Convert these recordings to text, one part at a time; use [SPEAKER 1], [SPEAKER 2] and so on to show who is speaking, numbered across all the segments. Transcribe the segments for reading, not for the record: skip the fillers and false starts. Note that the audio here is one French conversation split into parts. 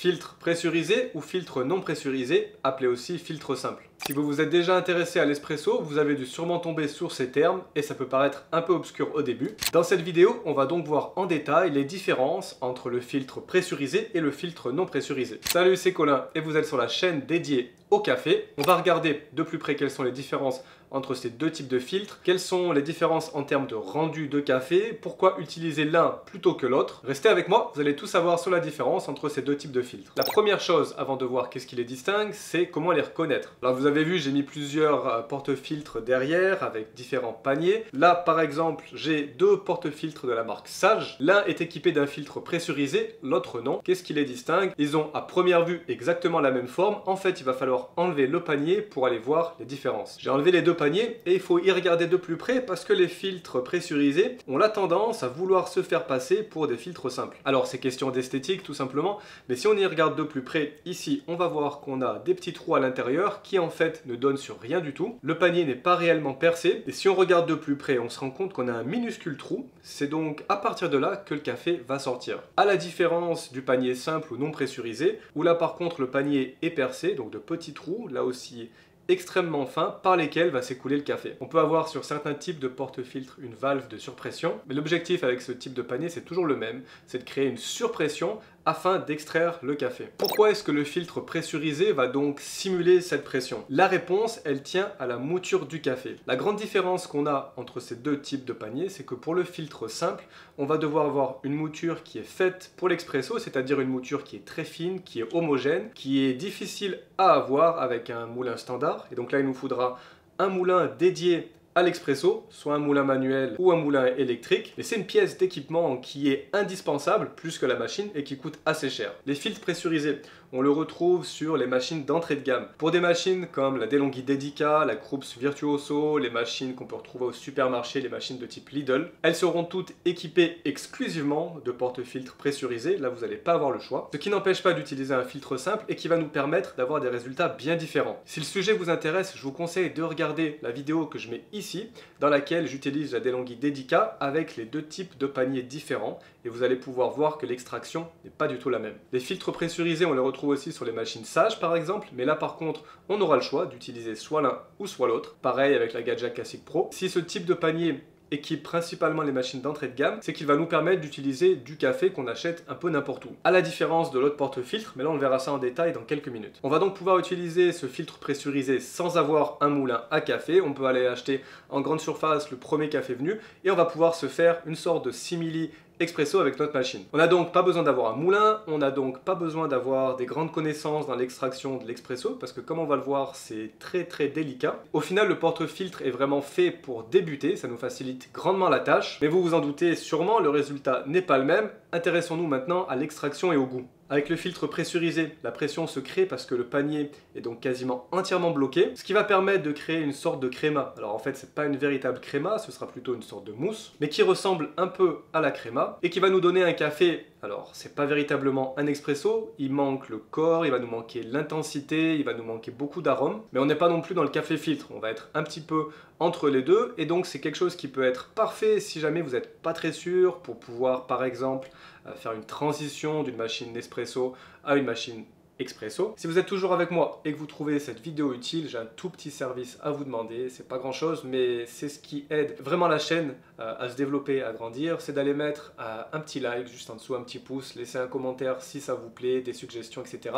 [SPEAKER 1] Filtre pressurisé ou filtre non pressurisé, appelé aussi filtre simple. Si vous vous êtes déjà intéressé à l'espresso, vous avez dû sûrement tomber sur ces termes et ça peut paraître un peu obscur au début. Dans cette vidéo, on va donc voir en détail les différences entre le filtre pressurisé et le filtre non pressurisé. Salut, c'est Colin et vous êtes sur la chaîne dédiée au café. On va regarder de plus près quelles sont les différences entre ces deux types de filtres, quelles sont les différences en termes de rendu de café, pourquoi utiliser l'un plutôt que l'autre. Restez avec moi, vous allez tout savoir sur la différence entre ces deux types de filtres. La première chose, avant de voir qu'est-ce qui les distingue, c'est comment les reconnaître. Alors vous avez vu, j'ai mis plusieurs porte-filtres derrière avec différents paniers. Là, par exemple, j'ai deux porte-filtres de la marque Sage. L'un est équipé d'un filtre pressurisé, l'autre non. Qu'est-ce qui les distingue? Ils ont à première vue exactement la même forme. En fait, il va falloir enlever le panier pour aller voir les différences. J'ai enlevé les deux paniers et il faut y regarder de plus près parce que les filtres pressurisés ont la tendance à vouloir se faire passer pour des filtres simples. Alors c'est question d'esthétique tout simplement, mais si on y regarde de plus près, ici on va voir qu'on a des petits trous à l'intérieur qui en fait ne donnent sur rien du tout. Le panier n'est pas réellement percé et si on regarde de plus près, on se rend compte qu'on a un minuscule trou. C'est donc à partir de là que le café va sortir. À la différence du panier simple ou non pressurisé, où là par contre le panier est percé, donc de petits trous, là aussi extrêmement fins par lesquels va s'écouler le café. On peut avoir sur certains types de porte-filtres une valve de surpression, mais l'objectif avec ce type de panier c'est toujours le même, c'est de créer une surpression afin d'extraire le café. Pourquoi est-ce que le filtre pressurisé va donc simuler cette pression? La réponse, elle tient à la mouture du café. La grande différence qu'on a entre ces deux types de paniers, c'est que pour le filtre simple, on va devoir avoir une mouture qui est faite pour l'expresso, c'est-à-dire une mouture qui est très fine, qui est homogène, qui est difficile à avoir avec un moulin standard. Et donc là, il nous faudra un moulin dédié à l'expresso, soit un moulin manuel ou un moulin électrique, et c'est une pièce d'équipement qui est indispensable plus que la machine et qui coûte assez cher. Les filtres pressurisés, on le retrouve sur les machines d'entrée de gamme. Pour des machines comme la DeLonghi Dedica, la Krups Virtuoso, les machines qu'on peut retrouver au supermarché, les machines de type Lidl, elles seront toutes équipées exclusivement de porte-filtres pressurisés, là vous n'allez pas avoir le choix. Ce qui n'empêche pas d'utiliser un filtre simple et qui va nous permettre d'avoir des résultats bien différents. Si le sujet vous intéresse, je vous conseille de regarder la vidéo que je mets ici, dans laquelle j'utilise la DeLonghi Dedica avec les deux types de paniers différents et vous allez pouvoir voir que l'extraction n'est pas du tout la même. Les filtres pressurisés, on les retrouve aussi sur les machines Sage par exemple, mais là par contre, on aura le choix d'utiliser soit l'un ou soit l'autre. Pareil avec la Gadget Classic Pro. Si ce type de panier équipe principalement les machines d'entrée de gamme, c'est qu'il va nous permettre d'utiliser du café qu'on achète un peu n'importe où. À la différence de l'autre porte-filtre, mais là on verra ça en détail dans quelques minutes. On va donc pouvoir utiliser ce filtre pressurisé sans avoir un moulin à café. On peut aller acheter en grande surface le premier café venu et on va pouvoir se faire une sorte de simili expresso avec notre machine. On n'a donc pas besoin d'avoir un moulin, on n'a donc pas besoin d'avoir des grandes connaissances dans l'extraction de l'expresso parce que comme on va le voir, c'est très délicat. Au final, le porte-filtre est vraiment fait pour débuter, ça nous facilite grandement la tâche, mais vous vous en doutez sûrement, le résultat n'est pas le même. Intéressons-nous maintenant à l'extraction et au goût. Avec le filtre pressurisé, la pression se crée parce que le panier est donc quasiment entièrement bloqué, ce qui va permettre de créer une sorte de créma. Alors en fait, c'est pas une véritable créma, ce sera plutôt une sorte de mousse, mais qui ressemble un peu à la créma et qui va nous donner un café. Alors, c'est pas véritablement un expresso, il manque le corps, il va nous manquer l'intensité, il va nous manquer beaucoup d'arômes, mais on n'est pas non plus dans le café filtre, on va être un petit peu entre les deux, et donc c'est quelque chose qui peut être parfait si jamais vous n'êtes pas très sûr pour pouvoir, par exemple, faire une transition d'une machine Nespresso à une machine expresso. Si vous êtes toujours avec moi et que vous trouvez cette vidéo utile, j'ai un tout petit service à vous demander, c'est pas grand chose mais c'est ce qui aide vraiment la chaîne à se développer, à grandir, c'est d'aller mettre un petit like juste en dessous, un petit pouce, laisser un commentaire si ça vous plaît, des suggestions, etc.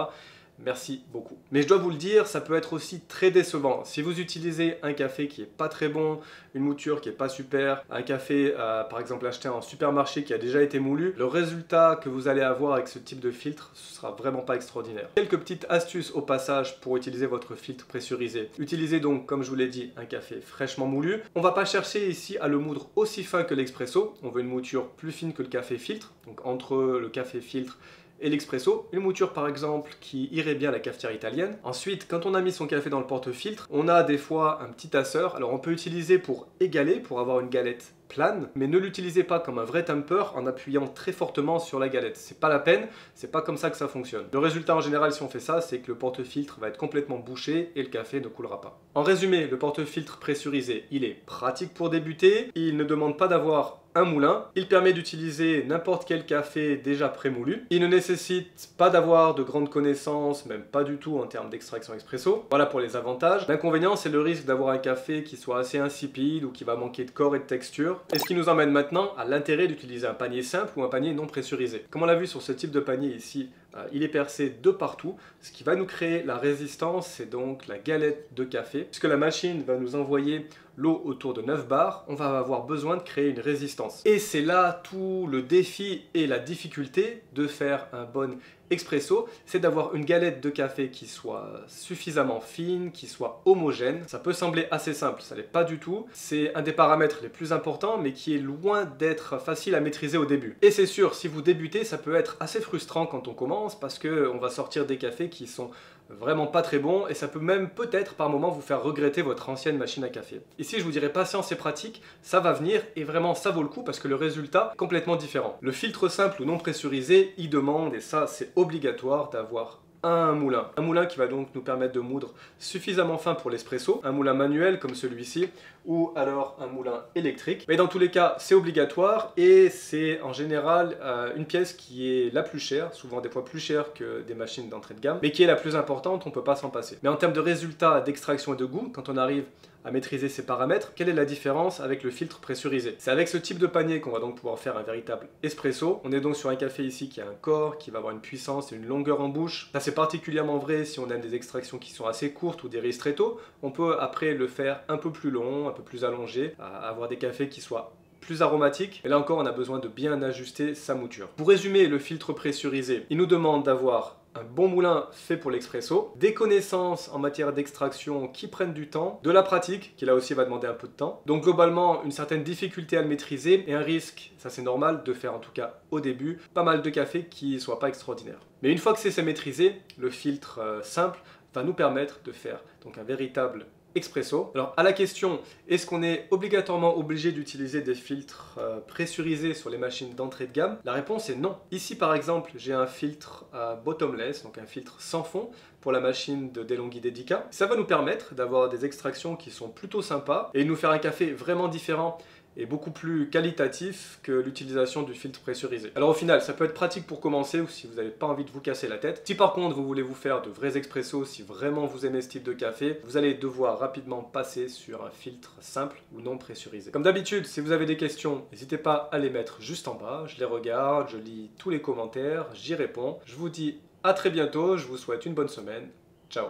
[SPEAKER 1] Merci beaucoup. Mais je dois vous le dire, ça peut être aussi très décevant. Si vous utilisez un café qui est pas très bon, une mouture qui est pas super, un café par exemple acheté en supermarché qui a déjà été moulu, le résultat que vous allez avoir avec ce type de filtre, ce sera vraiment pas extraordinaire. Quelques petites astuces au passage pour utiliser votre filtre pressurisé. Utilisez donc, comme je vous l'ai dit, un café fraîchement moulu. On va pas chercher ici à le moudre aussi fin que l'expresso. On veut une mouture plus fine que le café filtre. Donc entre le café filtre et l'expresso, une mouture par exemple qui irait bien à la cafetière italienne. Ensuite, quand on a mis son café dans le porte-filtre, on a des fois un petit tasseur. Alors on peut utiliser pour égaler, pour avoir une galette plane, mais ne l'utilisez pas comme un vrai tamper en appuyant très fortement sur la galette. C'est pas la peine, c'est pas comme ça que ça fonctionne. Le résultat en général si on fait ça, c'est que le porte-filtre va être complètement bouché et le café ne coulera pas. En résumé, le porte-filtre pressurisé, il est pratique pour débuter, il ne demande pas d'avoir un moulin. Il permet d'utiliser n'importe quel café déjà prémoulu. Il ne nécessite pas d'avoir de grandes connaissances, même pas du tout en termes d'extraction expresso. Voilà pour les avantages. L'inconvénient, c'est le risque d'avoir un café qui soit assez insipide ou qui va manquer de corps et de texture. Et ce qui nous emmène maintenant à l'intérêt d'utiliser un panier simple ou un panier non pressurisé. Comme on l'a vu sur ce type de panier ici, il est percé de partout. Ce qui va nous créer la résistance, c'est donc la galette de café. Puisque la machine va nous envoyer l'eau autour de 9 bars, on va avoir besoin de créer une résistance. Et c'est là tout le défi et la difficulté de faire un bon expresso, c'est d'avoir une galette de café qui soit suffisamment fine, qui soit homogène. Ça peut sembler assez simple, ça l'est pas du tout. C'est un des paramètres les plus importants, mais qui est loin d'être facile à maîtriser au début. Et c'est sûr, si vous débutez, ça peut être assez frustrant quand on commence, parce qu'on va sortir des cafés qui sont vraiment pas très bons, et ça peut même peut-être par moment vous faire regretter votre ancienne machine à café. Ici je vous dirais patience et pratique, ça va venir et vraiment ça vaut le coup parce que le résultat est complètement différent. Le filtre simple ou non pressurisé, il demande, et ça c'est obligatoire, d'avoir un moulin. Un moulin qui va donc nous permettre de moudre suffisamment fin pour l'espresso, un moulin manuel comme celui-ci, ou alors un moulin électrique. Mais dans tous les cas, c'est obligatoire et c'est en général une pièce qui est la plus chère, souvent des fois plus chère que des machines d'entrée de gamme, mais qui est la plus importante, on ne peut pas s'en passer. Mais en termes de résultats, d'extraction et de goût, quand on arrive à maîtriser ces paramètres, quelle est la différence avec le filtre pressurisé? C'est avec ce type de panier qu'on va donc pouvoir faire un véritable espresso. On est donc sur un café ici qui a un corps, qui va avoir une puissance et une longueur en bouche. Ça c'est particulièrement vrai si on aime des extractions qui sont assez courtes ou des ristretto. On peut après le faire un peu plus long, un peu plus allongé, avoir des cafés qui soient plus aromatiques. Et là encore, on a besoin de bien ajuster sa mouture. Pour résumer, le filtre pressurisé, il nous demande d'avoir un bon moulin fait pour l'expresso, des connaissances en matière d'extraction qui prennent du temps, de la pratique qui là aussi va demander un peu de temps. Donc globalement une certaine difficulté à le maîtriser et un risque, ça c'est normal, de faire en tout cas au début pas mal de cafés qui ne soient pas extraordinaires. Mais une fois que c'est maîtrisé, le filtre simple va nous permettre de faire donc un véritable expresso. Alors à la question, est-ce qu'on est obligatoirement obligé d'utiliser des filtres pressurisés sur les machines d'entrée de gamme? La réponse est non. Ici par exemple, j'ai un filtre bottomless, donc un filtre sans fond pour la machine de DeLonghi Dedica. Ça va nous permettre d'avoir des extractions qui sont plutôt sympas et nous faire un café vraiment différent et beaucoup plus qualitatif que l'utilisation du filtre pressurisé. Alors au final, ça peut être pratique pour commencer ou si vous n'avez pas envie de vous casser la tête. Si par contre vous voulez vous faire de vrais expressos, si vraiment vous aimez ce type de café, vous allez devoir rapidement passer sur un filtre simple ou non pressurisé. Comme d'habitude, si vous avez des questions, n'hésitez pas à les mettre juste en bas. Je les regarde, je lis tous les commentaires, j'y réponds. Je vous dis à très bientôt, je vous souhaite une bonne semaine. Ciao.